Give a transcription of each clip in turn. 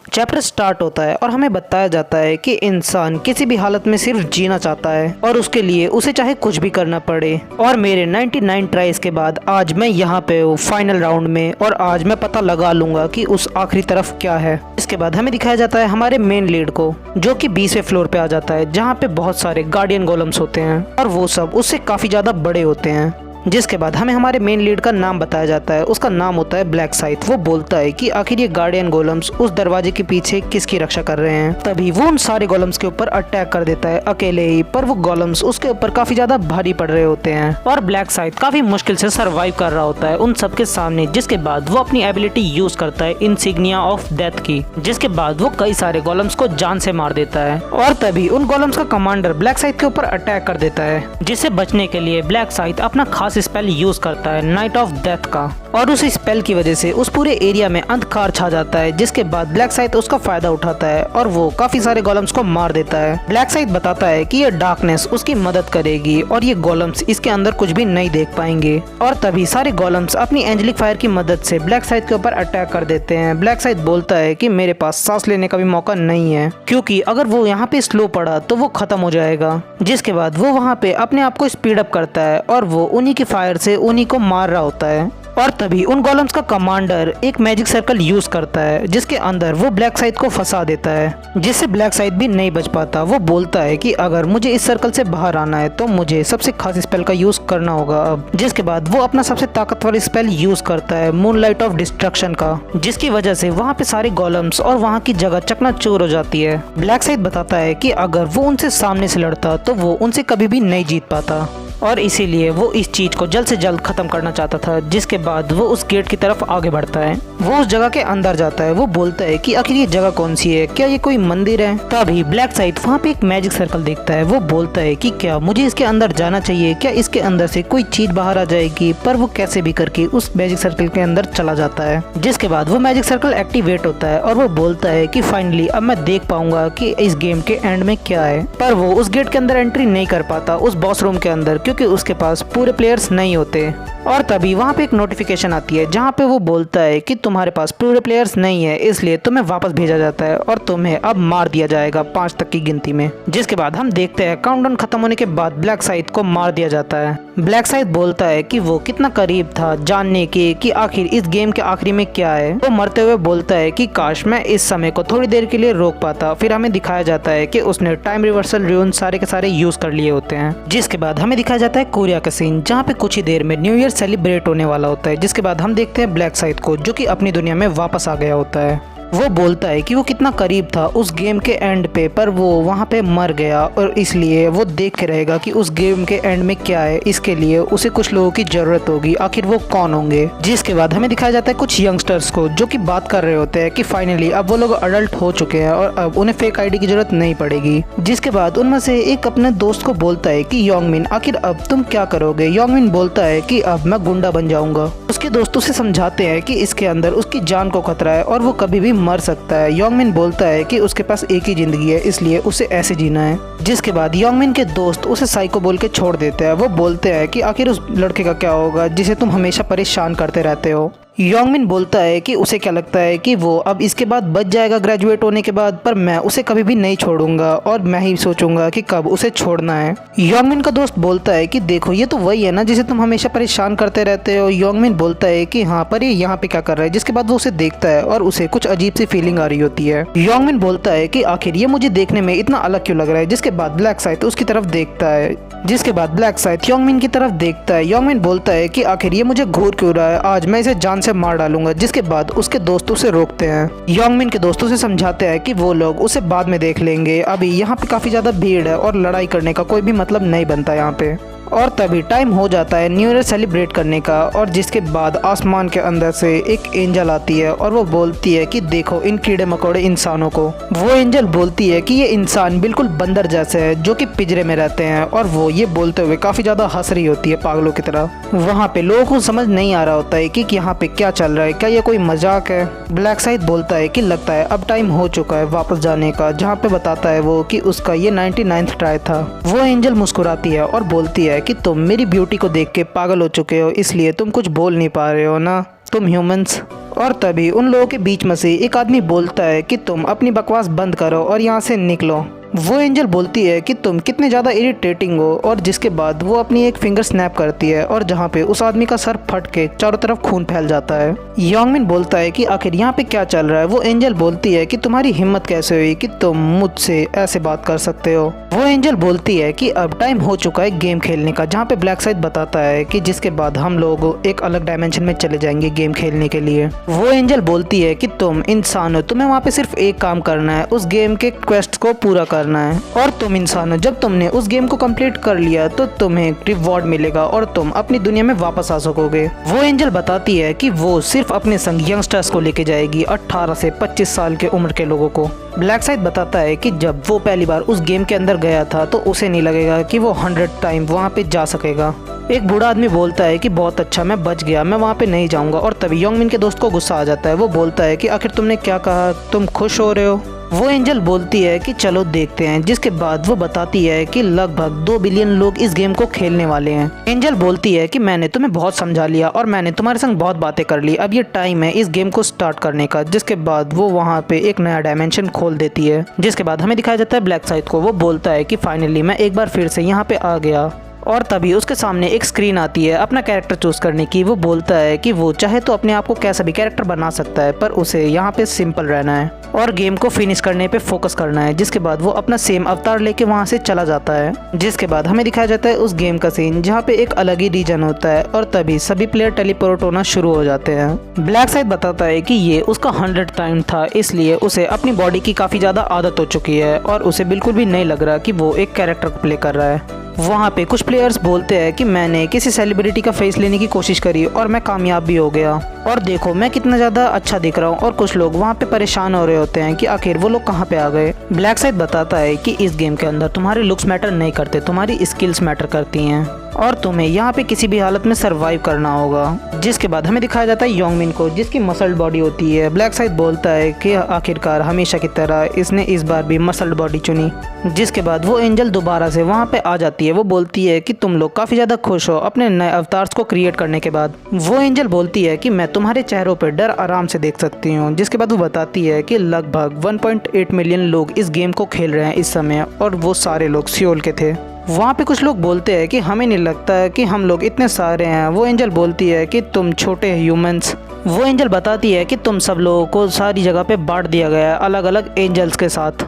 Chapter start होता है और हमें बताया जाता है कि इंसान किसी भी हालत में सिर्फ जीना चाहता है और उसके लिए उसे चाहे कुछ भी करना पड़े। और मेरे 99 ट्राइज के बाद आज मैं यहाँ पे हूँ फाइनल राउंड में, और आज मैं पता लगा लूंगा कि उस आखिरी तरफ क्या है। इसके बाद हमें दिखाया जाता है हमारे मेन लीड को, जो कि 20वें फ्लोर पे आ जाता है, जहाँ पे बहुत सारे गार्डियन गोलम्स होते हैं और वो सब उससे काफी ज्यादा बड़े होते हैं। जिसके बाद हमें हमारे मेन लीड का नाम बताया जाता है, उसका नाम होता है ब्लैक साइथ। वो बोलता है कि आखिर ये गार्डियन गोलम्स उस दरवाजे के पीछे किसकी रक्षा कर रहे हैं। तभी वो उन सारे गोलम्स के ऊपर अटैक कर देता है अकेले ही, पर वो गोलम्स उसके ऊपर काफी ज्यादा भारी पड़ रहे होते हैं और ब्लैक साइथ काफी मुश्किल से सर्वाइव कर रहा होता है उन सबके सामने। जिसके बाद वो अपनी एबिलिटी यूज करता है इंसिग्निया ऑफ डेथ की, जिसके बाद वो कई सारे गोलम्स को जान से मार देता है। और तभी उन गोलम्स का कमांडर ब्लैक साइथ के ऊपर अटैक कर देता है, जिससे बचने के लिए ब्लैक साइथ अपना खास स्पेल यूज करता है नाइट ऑफ डेथ का, और उस स्पेल की वजह से उस पूरे एरिया में अंधकार छा जाता है। जिसके बाद ब्लैक साइथ उसका फायदा उठाता है और वो काफी सारे गोलम्स को मार देता है। ब्लैक साइथ बताता है कि ये डार्कनेस उसकी मदद करेगी और ये गोलम्स इसके अंदर कुछ भी नहीं देख पाएंगे। और तभी सारे गोलम्स अपनी एंजेलिक फायर की मदद से ब्लैक साइथ के ऊपर अटैक कर देते हैं। ब्लैक साइथ बोलता है कि मेरे पास सांस लेने का भी मौका नहीं है, क्योंकि अगर वो यहाँ पे स्लो पड़ा तो वो खत्म हो जाएगा। जिसके बाद वो वहाँ पे अपने आप को स्पीड अप करता है और वो उन्हीं की फायर से उन्हीं को मार रहा होता है। और तभी उन गोलम्स का कमांडर एक मैजिक सर्कल यूज करता है, जिसके अंदर वो ब्लैक साइथ को फंसा देता है, जिससे ब्लैक साइथ भी नहीं बच पाता। वो बोलता है कि अगर मुझे इस सर्कल से बाहर आना है तो मुझे सबसे खास स्पेल का यूज करना होगा अब। जिसके बाद वो अपना सबसे ताकतवर स्पेल यूज करता है मूनलाइट ऑफ डिस्ट्रक्शन का, जिसकी वजह से वहाँ पे सारे गोलम्स और वहाँ की जगह चकनाचूर हो जाती है। ब्लैक साइथ बताता है कि अगर वो उनसे सामने से लड़ता तो वो उनसे कभी भी नहीं जीत पाता, और इसीलिए वो इस चीज को जल्द से जल्द खत्म करना चाहता था। जिसके बाद वो उस गेट की तरफ आगे बढ़ता है, वो उस जगह के अंदर जाता है। वो बोलता है कि आखिर ये जगह कौन सी है, क्या ये कोई मंदिर है। तभी ब्लैक साइथ वहाँ पे एक मैजिक सर्कल देखता है। वो बोलता है कि क्या मुझे इसके अंदर जाना चाहिए, क्या इसके अंदर से कोई चीज बाहर आ जाएगी। पर वो कैसे भी करके उस मैजिक सर्कल के अंदर चला जाता है। जिसके बाद वो मैजिक सर्कल एक्टिवेट होता है और वो बोलता है कि फाइनली अब मैं देख पाऊंगा कि इस गेम के एंड में क्या है। पर वो उस गेट के अंदर एंट्री नहीं कर पाता, उस बॉस रूम के अंदर, क्योंकि उसके पास पूरे प्लेयर्स नहीं होते। और तभी वहाँ पे एक नोटिफिकेशन आती है, जहाँ पे वो बोलता है कि तुम्हारे पास पूरे प्लेयर्स नहीं है, इसलिए तुम्हें वापस भेजा जाता है और तुम्हें अब मार दिया जाएगा 5 तक की गिनती में। जिसके बाद हम देखते हैं काउंटडाउन खत्म होने के बाद ब्लैक साइथ को मार दिया जाता है। ब्लैक साइथ बोलता है कि वो कितना करीब था जानने के कि आखिर इस गेम के आखिरी में क्या है। वो मरते हुए बोलता है कि काश मैं इस समय को थोड़ी देर के लिए रोक पाता। फिर हमें दिखाया जाता है कि उसने टाइम रिवर्सल रून सारे के सारे यूज कर लिए होते हैं। जिसके बाद हमें दिखाया जाता है कोरिया का सीन, जहाँ पे कुछ ही देर में न्यू ईयर सेलिब्रेट होने वाला होता है। जिसके बाद हम देखते हैं ब्लैक साइथ को, जो कि अपनी दुनिया में वापस आ गया होता है। वो बोलता है कि वो कितना करीब था उस गेम के एंड पे, पर वो वहाँ पे मर गया और इसलिए वो देख के रहेगा कि उस गेम के एंड में क्या है। इसके लिए उसे कुछ लोगों की जरूरत होगी, आखिर वो कौन होंगे। जिसके बाद हमें दिखाया जाता है कुछ यंगस्टर्स को, जो कि बात कर रहे होते हैं कि फाइनली अब वो लोग अडल्ट हो चुके हैं और अब उन्हें फेक आईडी की जरूरत नहीं पड़ेगी। जिसके बाद उनमें से एक अपने दोस्त को बोलता है कि योंगमिन आखिर अब तुम क्या करोगे। योंगमिन बोलता है कि अब मैं गुंडा बन जाऊंगा। उसके दोस्तों से समझाते हैं कि इसके अंदर उसकी जान को खतरा है और वो कभी भी मर सकता है। योंगमिन बोलता है कि उसके पास एक ही जिंदगी है, इसलिए उसे ऐसे जीना है। जिसके बाद योंगमिन के दोस्त उसे साइको बोल के छोड़ देते हैं। वो बोलते हैं कि आखिर उस लड़के का क्या होगा जिसे तुम हमेशा परेशान करते रहते हो। योंगमिन बोलता है कि उसे क्या लगता है कि वो अब इसके बाद बच जाएगा ग्रेजुएट होने के बाद, पर मैं उसे कभी भी नहीं छोड़ूंगा और मैं ही सोचूंगा कि कब उसे छोड़ना है। योंगमिन का दोस्त बोलता है कि देखो ये तो वही है ना जिसे तुम हमेशा परेशान करते रहते हो। योंगमिन बोलता है कि हाँ, पर ये यहाँ पे क्या कर रहा है। जिसके बाद वो उसे देखता है और उसे कुछ अजीब सी फीलिंग आ रही होती है। योंगमिन बोलता है कि आखिर ये मुझे देखने में इतना अलग क्यों लग रहा है। जिसके बाद ब्लैक साइथ उसकी तरफ देखता है। जिसके बाद ब्लैक साइथ योंगमिन की तरफ देखता है। योंगमिन बोलता है कि आखिर ये मुझे घूर क्यों रहा है, आज मैं इसे जान से मार डालूंगा। जिसके बाद उसके दोस्त उसे रोकते हैं। योंगमिन के दोस्तों से समझाते हैं कि वो लोग उसे बाद में देख लेंगे, अभी यहाँ पे काफी ज्यादा भीड़ है और लड़ाई करने का कोई भी मतलब नहीं बनता यहाँ पे। और तभी टाइम हो जाता है न्यू ईयर सेलिब्रेट करने का। और जिसके बाद आसमान के अंदर से एक एंजल आती है और वो बोलती है कि देखो इन कीड़े मकोड़े इंसानों को। वो एंजल बोलती है कि ये इंसान बिल्कुल बंदर जैसे है जो कि पिंजरे में रहते हैं, और वो ये बोलते हुए काफी ज्यादा हंस रही होती है पागलों की तरह। वहाँ पे लोगों को समझ नहीं आ रहा होता है कि यहाँ पे क्या चल रहा है, क्या ये कोई मजाक है। ब्लैक साइथ बोलता है कि लगता है अब टाइम हो चुका है वापस जाने का, जहाँ पे बताता है वो कि उसका ये 99th ट्राई था। वो एंजल मुस्कुराती है और बोलती है कि तुम मेरी ब्यूटी को देख के पागल हो चुके हो, इसलिए तुम कुछ बोल नहीं पा रहे हो ना। तुम ह्यूमंस। और तभी उन लोगों के बीच में से एक आदमी बोलता है कि तुम अपनी बकवास बंद करो और यहाँ से निकलो। वो एंजल बोलती है कि तुम कितने ज़्यादा इरिटेटिंग हो, और जिसके बाद वो अपनी एक फिंगर स्नैप करती है और जहाँ पे उस आदमी का सर फट के चारों तरफ खून फैल जाता है। योंगमिन बोलता है कि आखिर यहाँ पे क्या चल रहा है। वो एंजल बोलती है कि तुम्हारी हिम्मत कैसे हुई कि तुम मुझसे ऐसे बात कर सकते हो। वो एंजल बोलती है कि अब टाइम हो चुका है गेम खेलने का, जहाँ पे ब्लैक साइड बताता है कि जिसके बाद हम लोग एक अलग डायमेंशन में चले जाएंगे गेम खेलने के लिए। वो एंजल बोलती है कि तुम इंसान हो, तुम्हें वहाँ पे सिर्फ एक काम करना है, उस गेम के क्वेस्ट को पूरा करना है। और तुम इंसान हो, जब तुमने उस गेम को कंप्लीट कर लिया तो तुम्हें रिवॉर्ड मिलेगा और तुम अपनी दुनिया में वापस आ सकोगे। वो एंजल बताती है कि वो सिर्फ अपने संग यंगस्टर्स को लेके जाएगी, 18 से 25 साल के उम्र के लोगों को। ब्लैक साइड बताता है कि जब वो पहली बार उस गेम के अंदर गया था तो उसे नहीं लगेगा कि वो 100 टाइम वहाँ पे जा सकेगा। एक बूढ़ा आदमी बोलता है कि बहुत अच्छा, मैं बच गया, मैं वहाँ पे नहीं जाऊँगा। और तभी योंगमिन के दोस्त को गुस्सा आ जाता है। वो बोलता है कि आखिर तुमने क्या कहा, तुम खुश हो रहे हो? वो एंजल बोलती है कि चलो देखते हैं, जिसके बाद वो बताती है कि लगभग 2 बिलियन लोग इस गेम को खेलने वाले हैं। एंजल बोलती है कि मैंने तुम्हें बहुत समझा लिया और मैंने तुम्हारे संग बहुत बातें कर ली, अब ये टाइम है इस गेम को स्टार्ट करने का। जिसके बाद वो वहाँ पे एक नया डायमेंशन खोल देती है। जिसके बाद हमें दिखाया जाता है ब्लैक साइड को। वो बोलता है कि फाइनली मैं एक बार फिर से यहाँ पे आ गया। और तभी उसके सामने एक स्क्रीन आती है अपना कैरेक्टर चूज करने की। वो बोलता है कि वो चाहे तो अपने आप को कैसा भी कैरेक्टर बना सकता है, पर उसे यहाँ पे सिंपल रहना है और गेम को फिनिश करने पे फोकस करना है। जिसके बाद वो अपना सेम अवतार लेके वहाँ से चला जाता है। जिसके बाद हमें दिखाया जाता है उस गेम का सीन, जहाँ पे एक अलग ही रीजन होता है और तभी सभी प्लेयर टेलीपोर्ट होना शुरू हो जाते हैं। ब्लैक साइड बताता है कि ये उसका 100 टाइम था, इसलिए उसे अपनी बॉडी की काफ़ी ज़्यादा आदत हो चुकी है और उसे बिल्कुल भी नहीं लग रहा कि वो एक कैरेक्टर को प्ले कर रहा है। वहाँ पे कुछ प्लेयर्स बोलते हैं कि मैंने किसी सेलिब्रिटी का फेस लेने की कोशिश करी और मैं कामयाब भी हो गया, और देखो मैं कितना ज़्यादा अच्छा दिख रहा हूँ। और कुछ लोग वहाँ पे परेशान हो रहे होते हैं कि आखिर वो लोग कहाँ पे आ गए। ब्लैक साइड बताता है कि इस गेम के अंदर तुम्हारे लुक्स मैटर नहीं करते, तुम्हारी स्किल्स मैटर करती हैं और तुम्हें यहाँ पे किसी भी हालत में सरवाइव करना होगा। जिसके बाद हमें दिखाया जाता है योंगमिन को, जिसकी मसल्ड बॉडी होती है। ब्लैक साइड बोलता है कि आखिरकार हमेशा की तरह इसने इस बार भी मसल्ड बॉडी चुनी। जिसके बाद वो एंजल दोबारा से वहाँ पे आ जाती है। वो बोलती है कि तुम लोग काफ़ी ज़्यादा खुश हो अपने नए अवतार्स को क्रिएट करने के बाद। वो एंजल बोलती है कि मैं तुम्हारे चेहरों पर डर आराम से देख सकती हूँ। जिसके बाद वो बताती है कि लगभग 1.8 मिलियन लोग इस गेम को खेल रहे हैं इस समय, और वो सारे लोग सियोल के थे। वहाँ पे कुछ लोग बोलते हैं कि हमें नहीं लगता है कि हम लोग इतने सारे हैं। वो एंजल बोलती है कि तुम छोटे ह्यूमंस। वो एंजल बताती है कि तुम सब लोगों को सारी जगह पे बांट दिया गया है अलग अलग एंजल्स के साथ,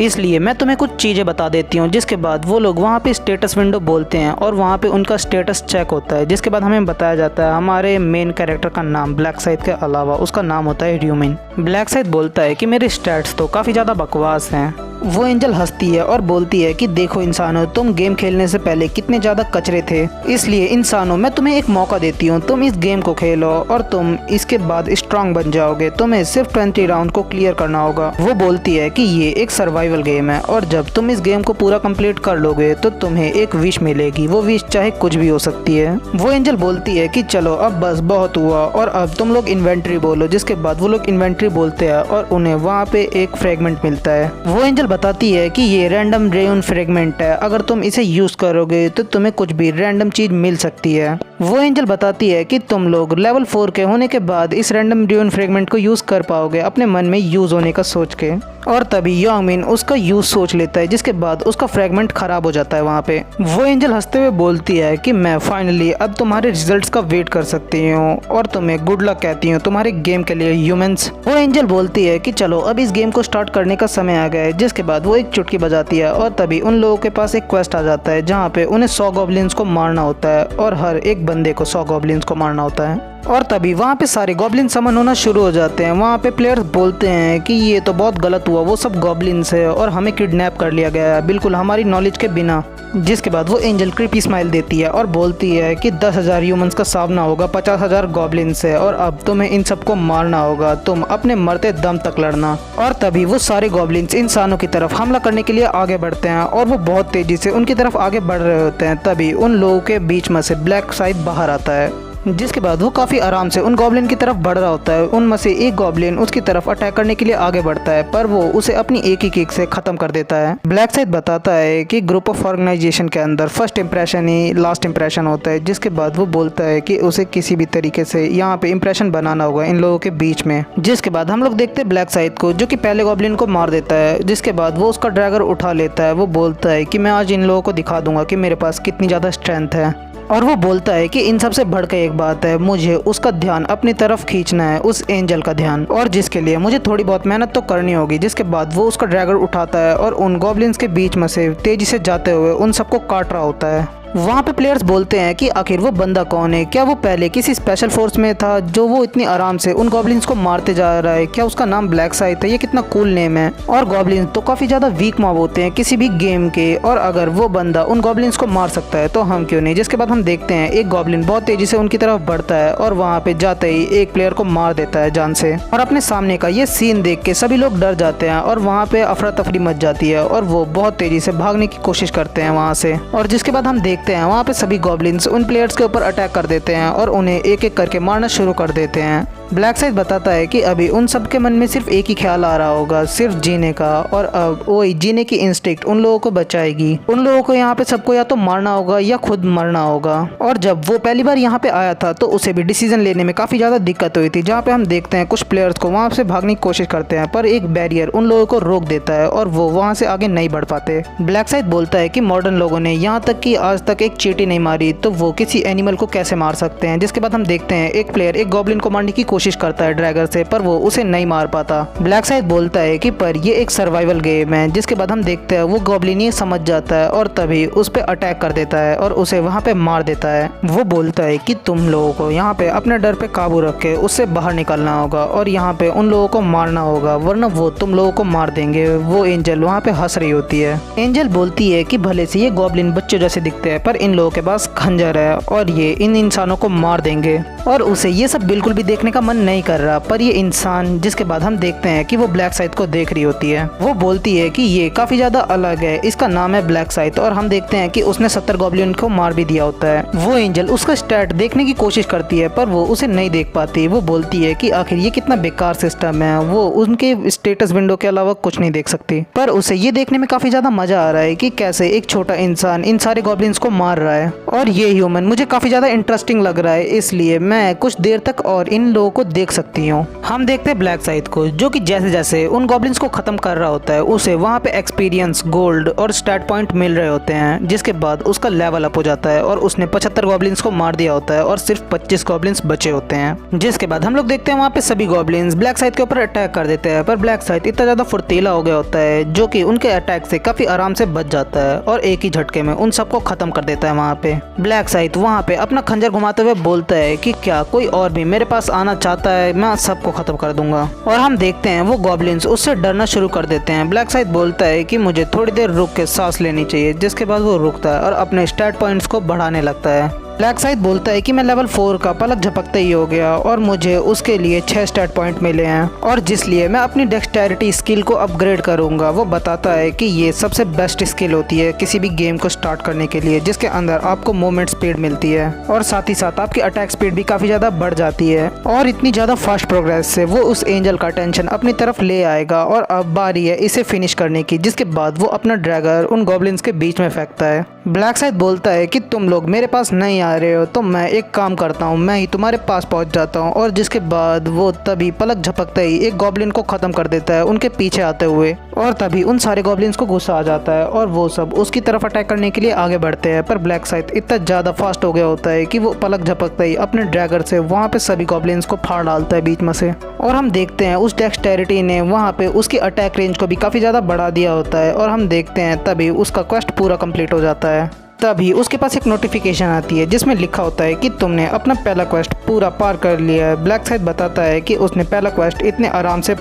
इसलिए मैं तुम्हें कुछ चीज़ें बता देती हूँ। जिसके बाद वो लोग वहाँ पे स्टेटस विंडो बोलते हैं और वहाँ पे उनका स्टेटस चेक होता है। जिसके बाद हमें बताया जाता है हमारे मेन कैरेक्टर का नाम ब्लैक साइड के अलावा उसका नाम होता है ह्यूमन। ब्लैक साइड बोलता है कि मेरे स्टैट्स तो काफ़ी ज़्यादा बकवास हैं। वो एंजल हंसती है और बोलती है कि देखो इंसानों, तुम गेम खेलने से पहले कितने ज़्यादा कचरे थे, इसलिए इंसानों मैं तुम्हें एक मौका देती हूँ, तुम इस गेम को खेलो और तुम इसके बाद स्ट्रांग बन जाओगे। तुम्हें सिर्फ 20 राउंड को क्लियर करना होगा। वो बोलती है कि ये एक सर्वाइवल गेम है और जब तुम इस गेम को पूरा कंप्लीट कर लोगे तो तुम्हें एक विश मिलेगी। वो विश चाहे कुछ भी हो सकती है। वो एंजल बोलती है कि चलो अब बस बहुत हुआ और अब तुम लोग इन्वेंट्री बोलो। जिसके बाद वो लोग इन्वेंट्री बोलते हैं और उन्हें वहाँ पे एक फ्रेगमेंट मिलता है। वो एंजल बताती है कि ये रैंडम रेन फ्रेगमेंट है, अगर तुम इसे यूज करोगे तो तुम्हें कुछ भी रैंडम चीज मिल सकती है। वो एंजल बताती है कि तुम लोग लेवल 4 के होने के बाद इस रैंडम रेन फ्रेगमेंट को यूज कर पाओगे अपने मन में यूज होने का सोच के। और तभी योंगमिन उसका यूज सोच लेता है, जिसके बाद उसका फ्रेगमेंट खराब हो जाता है वहाँ पे। वो एंजल हंसते हुए बोलती है कि मैं फाइनली अब तुम्हारे रिजल्ट्स का वेट कर सकती हूँ और तुम्हें गुड लक कहती हूँ तुम्हारे गेम के लिए ह्यूमंस। वो एंजल बोलती है कि चलो अब इस गेम को स्टार्ट करने का समय आ गया है। जिसके बाद वो एक चुटकी बजाती है और तभी उन लोगों के पास एक क्वेस्ट आ जाता है जहाँ पे उन्हें 100 गॉब्लिन्स को मारना होता है और हर एक बंदे को 100 गॉब्लिन्स को मारना होता है। और तभी वहाँ पे सारे गॉब्लिन समन होना शुरू हो जाते हैं। वहाँ पे प्लेयर्स बोलते हैं कि ये तो बहुत गलत हुआ, वो सब गॉब्लिन्स है और हमें किडनैप कर लिया गया है बिल्कुल हमारी नॉलेज के बिना। जिसके बाद वो एंजल क्रीपी स्माइल देती है और बोलती है कि 10,000 ह्यूमंस का सामना होगा 50,000 गॉब्लिन से और अब तुम्हें इन सबको मारना होगा, तुम अपने मरते दम तक लड़ना। और तभी वो सारे गॉब्लिन्स इंसानों की तरफ हमला करने के लिए आगे बढ़ते हैं और वो बहुत तेजी से उनकी तरफ आगे बढ़ रहे होते हैं। तभी उन लोगों के बीच में से ब्लैक साइड बाहर आता है जिसके बाद वो काफी आराम से उन गॉब्लिन की तरफ बढ़ रहा होता है। उनमें से एक गॉब्लिन उसकी तरफ अटैक करने के लिए आगे बढ़ता है, पर वो उसे अपनी एक ही किक से खत्म कर देता है। ब्लैक साइड बताता है कि ग्रुप ऑफ ऑर्गेनाइजेशन के अंदर फर्स्ट इंप्रेशन ही लास्ट इंप्रेशन होता है। जिसके बाद वो बोलता है कि उसे किसी भी तरीके से यहाँ पे इंप्रेशन बनाना होगा इन लोगों के बीच में। जिसके बाद हम लोग देखते हैं ब्लैक साइड को, जो कि पहले गॉब्लिन को मार देता है। जिसके बाद वो उसका ड्रैगर उठा लेता है। वो बोलता है कि मैं आज इन लोगों को दिखा दूंगा कि मेरे पास कितनी ज़्यादा स्ट्रेंथ है। और वो बोलता है कि इन सब से बढ़कर एक बात है, मुझे उसका ध्यान अपनी तरफ खींचना है, उस एंजल का ध्यान, और जिसके लिए मुझे थोड़ी बहुत मेहनत तो करनी होगी। जिसके बाद वो उसका ड्रैगर उठाता है और उन गॉब्लिन्स के बीच में से तेजी से जाते हुए उन सबको काट रहा होता है। वहाँ पे प्लेयर्स बोलते हैं कि आखिर वो बंदा कौन है, क्या वो पहले किसी स्पेशल फोर्स में था जो वो इतनी आराम से उन गॉब्लिन्स को मारते जा रहा है, क्या उसका नाम ब्लैक साइड है, ये कितना कूल नेम है। और गॉब्लिन्स तो काफ़ी ज़्यादा वीक मॉब होते हैं किसी भी गेम के, और अगर वो बंदा उन गॉब्लिन्स को मार सकता है तो हम क्यों नहीं। जिसके बाद हम देखते हैं एक गॉब्लिन बहुत तेजी से उनकी तरफ बढ़ता है और वहाँ पे जाते ही एक प्लेयर को मार देता है जान से। और अपने सामने का ये सीन देख के सभी लोग डर जाते हैं और वहाँ पे अफरा तफरी मच जाती है और वो बहुत तेजी से भागने की कोशिश करते हैं वहाँ से। और जिसके बाद हम देखते हैं वहाँ पे सभी गॉब्लिन्स उन प्लेयर्स के ऊपर अटैक कर देते हैं और उन्हें एक एक करके मारना शुरू कर देते हैं। ब्लैक साइड बताता है कि अभी उन सब के मन में सिर्फ एक ही ख्याल आ रहा होगा, सिर्फ जीने का, और अब वही जीने की इंस्टिंक्ट उन लोगों को बचाएगी। उन लोगों को यहाँ पे सबको या तो मारना होगा या खुद मरना होगा। और जब वो पहली बार यहाँ पे आया था तो उसे भी डिसीजन लेने में काफ़ी ज़्यादा दिक्कत हुई थी, जहाँ पे हम देखते हैं कुछ प्लेयर्स को वहाँ से भागने की कोशिश करते हैं, पर एक बैरियर उन लोगों को रोक देता है और वो वहाँ से आगे नहीं बढ़ पाते। ब्लैक साइड बोलता है कि मॉडर्न लोगों ने यहाँ तक कि आज तक एक चींटी नहीं मारी, तो वो किसी एनिमल को कैसे मार सकते हैं। जिसके बाद हम देखते हैं एक प्लेयर एक गॉब्लिन को मारने की कोशिश करता है ड्रैगर से, पर वो उसे नहीं मार पाता। ब्लैक साइड बोलता है कि पर ये एक सर्वाइवल गेम है। जिसके बाद हम देखते हैं वो गॉब्लिन ये समझ जाता है और तभी उस पे अटैक कर देता है और उसे वहाँ पे मार देता है। वो बोलता है कि तुम लोगों को यहाँ पे अपने डर पे काबू रख के उससे बाहर निकलना होगा और यहाँ पे उन लोगों को मारना होगा, वरना वो तुम लोगों को मार देंगे। वो एंजल वहाँ पे हंस रही होती है। एंजल बोलती है कि भले से ये गॉब्लिन बच्चों जैसे दिखते हैं, पर इन लोगों के पास खंजर है और ये इन इंसानों को मार देंगे। और उसे ये सब बिल्कुल भी देखने का मन नहीं कर रहा, पर ये इंसान। जिसके बाद हम देखते हैं कि वो ब्लैक साइड को देख रही होती है। वो बोलती है कि ये काफी ज्यादा अलग है, इसका नाम है ब्लैक साइड, और हम देखते हैं कि उसने 70 गॉब्लिन को मार भी दिया होता है। वो एंजल उसका स्टैट देखने की कोशिश करती है, पर वो उसे नहीं देख पाती। वो बोलती है कि आखिर ये कितना बेकार सिस्टम है, वो उनके स्टेटस विंडो के अलावा कुछ नहीं देख सकती। पर उसे ये देखने में काफी ज्यादा मजा आ रहा है कि कैसे एक छोटा इंसान इन सारे गॉब्लिन्स को मार रहा है, और ये ह्यूमन मुझे काफी ज्यादा इंटरेस्टिंग लग रहा है, इसलिए मैं कुछ देर तक और इन लोगों को देख सकती हूँ। हम देखते हैं ब्लैक साइड को, जो कि जैसे जैसे उन गॉब्लिन्स को खत्म कर रहा होता है उसे वहाँ पे एक्सपीरियंस, गोल्ड और स्टैट पॉइंट मिल रहे होते हैं। जिसके बाद उसका लेवल अप हो जाता है और उसने 75 गॉब्लिन्स को मार दिया होता है और सिर्फ 25 गॉब्लिन्स बचे होते हैं। जिसके बाद हम लोग देखते हैं वहाँ पे सभी गॉब्लिन्स ब्लैक साइड के ऊपर अटैक कर देते हैं, पर ब्लैक साइड इतना ज्यादा फुर्तीला हो गया होता है जो कि उनके अटैक से काफी आराम से बच जाता है और एक ही झटके में उन सबको खत्म कर देता है। वहाँ पे ब्लैक साइड वहाँ पे अपना खंजर घुमाते हुए बोलता है कि क्या कोई और भी मेरे पास आना चाहता है, मैं सबको खत्म कर दूंगा। और हम देखते हैं वो गॉब्लिन्स उससे डरना शुरू कर देते हैं। ब्लैक साइड बोलता है कि मुझे थोड़ी देर रुक के सांस लेनी चाहिए। जिसके बाद वो रुकता है और अपने स्टैट पॉइंट्स को बढ़ाने लगता है। ब्लैक साइड बोलता है कि मैं लेवल 4 का पलक झपकते ही हो गया और मुझे उसके लिए 6 स्टैट पॉइंट मिले हैं, और जिसलिए मैं अपनी डेक्सटेरिटी स्किल को अपग्रेड करूंगा। वो बताता है कि ये सबसे बेस्ट स्किल होती है किसी भी गेम को स्टार्ट करने के लिए, जिसके अंदर आपको मूवमेंट स्पीड मिलती है और साथ ही साथ आपकी अटैक स्पीड भी काफ़ी ज़्यादा बढ़ जाती है। और इतनी ज़्यादा फास्ट प्रोग्रेस से वो उस एंजल का टेंशन अपनी तरफ ले आएगा और अब बारी है इसे फिनिश करने की। जिसके बाद वो अपना ड्रैगर उन गॉब्लिन्स के बीच में फेंकता है। ब्लैक साइड बोलता है कि तुम लोग मेरे पास नहीं आ रहे हो, तो मैं एक काम करता हूँ, मैं ही तुम्हारे पास पहुँच जाता हूँ। और जिसके बाद वो तभी पलक झपकते ही एक गॉब्लिन को ख़त्म कर देता है उनके पीछे आते हुए, और तभी उन सारे गॉब्लिन्स को गुस्सा आ जाता है और वो सब उसकी तरफ अटैक करने के लिए आगे बढ़ते हैं। पर ब्लैक साइड इतना ज़्यादा फास्ट हो गया होता है कि वो पलक झपकते ही अपने ड्रैगर से वहाँ पे सभी गॉब्लिन्स को फाड़ डालता है बीच में से। और हम देखते हैं उस डेक्सटेरिटी ने वहाँ पे उसकी अटैक रेंज को भी काफ़ी ज़्यादा बढ़ा दिया होता है, और हम देखते हैं तभी उसका क्वेस्ट पूरा कंप्लीट हो जाता है। तभी उसके पास एक नोटिफिकेशन आती है जिसमें लिखा होता है कि तुमने अपना पहला क्वेस्ट पूरा पार कर लिया है। ब्लैक साइड बताता है कि उसने पहला क्वेस्ट इतने आराम से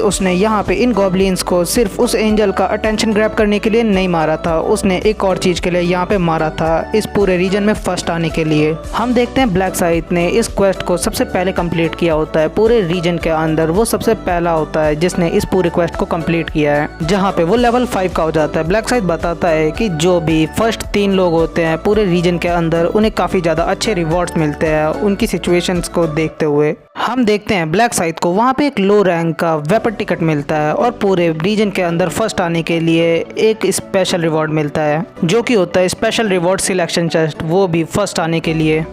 उसने यहाँ पे इन गॉब्लिन्स को सिर्फ उस एंजल का अटेंशन ग्रैब करने के लिए नहीं मारा था, उसने एक और चीज के लिए यहाँ पे मारा था, इस पूरे रीजन में फर्स्ट आने के लिए। हम देखते हैं ब्लैक साइड ने इस क्वेस्ट को सबसे पहले कंप्लीट किया होता है पूरे रीजन के अंदर। वो सबसे पहला होता है जिसने इस पूरे क्वेस्ट को कंप्लीट किया है, जहाँ पे वो लेवल 5 का हो जाता है। ब्लैक साइड बताता है कि जो भी फर्स्ट 3 लोग होते हैं पूरे रीजन के अंदर, उन्हें काफ़ी ज़्यादा अच्छे रिवॉर्ड्स मिलते हैं उनकी सिचुएशंस को देखते हुए। हम देखते हैं ब्लैक साइड को, वहाँ पे एक लो रैंक का वेपन टिकट मिलता है और पूरे रीजन के अंदर फर्स्ट आने के लिए एक स्पेशल रिवॉर्ड मिलता है जो कि होता है स्पेशल रिवॉर्ड सिलेक्शन चेस्ट, वो भी फर्स्ट आने के लिए।